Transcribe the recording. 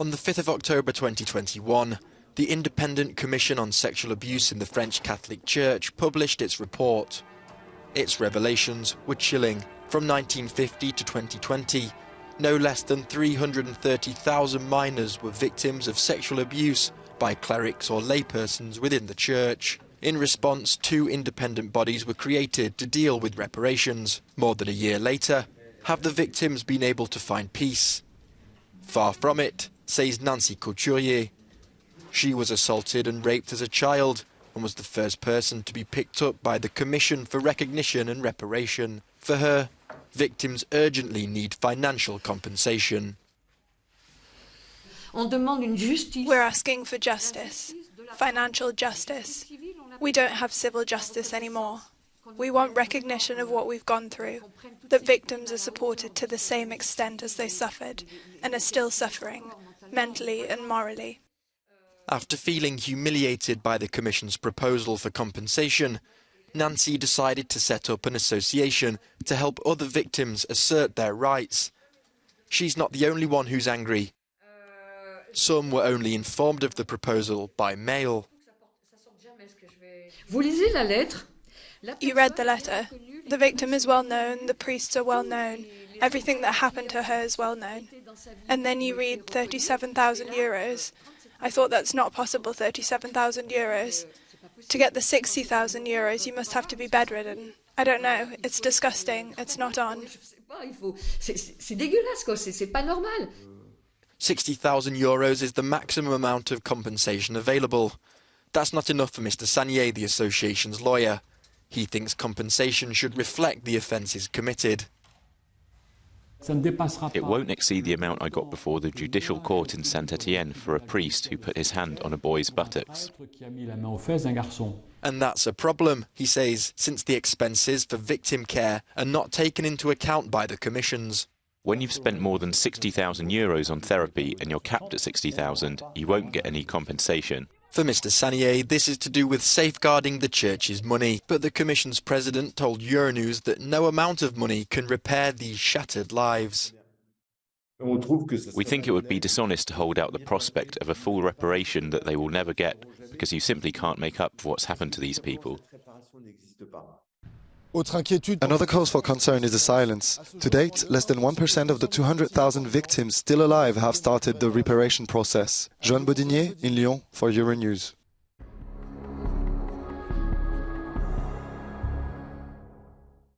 On the 5th of October 2021, the Independent Commission on Sexual Abuse in the French Catholic Church published its report. Its revelations were chilling. From 1950 to 2020, no less than 330,000 minors were victims of sexual abuse by clerics or laypersons within the church. In response, 2 independent bodies were created to deal with reparations. More than a year later, have the victims been able to find peace? Far from it, says Nancy Couturier. She was assaulted and raped as a child and was the first person to be picked up by the Commission for Recognition and Reparation. For her, victims urgently need financial compensation. We're asking for justice, financial justice. We don't have civil justice anymore. We want recognition of what we've gone through, that victims are supported to the same extent as they suffered and are still suffering, mentally and morally. After feeling humiliated by the Commission's proposal for compensation, Nancy decided to set up an association to help other victims assert their rights. She's not the only one who's angry. Some were only informed of the proposal by mail. You read the letter. The victim is well known, the priests are well known, everything that happened to her is well known. And then you read 37,000 euros. I thought that's not possible, 37,000 euros. To get the 60,000 euros, you must have to be bedridden. I don't know, it's disgusting, it's not on. 60,000 euros is the maximum amount of compensation available. That's not enough for Mr. Sanier, the association's lawyer. He thinks compensation should reflect the offences committed. It won't exceed the amount I got before the judicial court in Saint-Étienne for a priest who put his hand on a boy's buttocks. And that's a problem, he says, since the expenses for victim care are not taken into account by the commissions. When you've spent more than 60,000 euros on therapy and you're capped at 60,000, you won't get any compensation. For Mr. Sanier, this is to do with safeguarding the church's money. But the Commission's president told Euronews that no amount of money can repair these shattered lives. We think it would be dishonest to hold out the prospect of a full reparation that they will never get, because you simply can't make up for what's happened to these people. Another cause for concern is the silence. To date, less than 1% of the 200,000 victims still alive have started the reparation process. Joan Bodinier in Lyon for Euronews.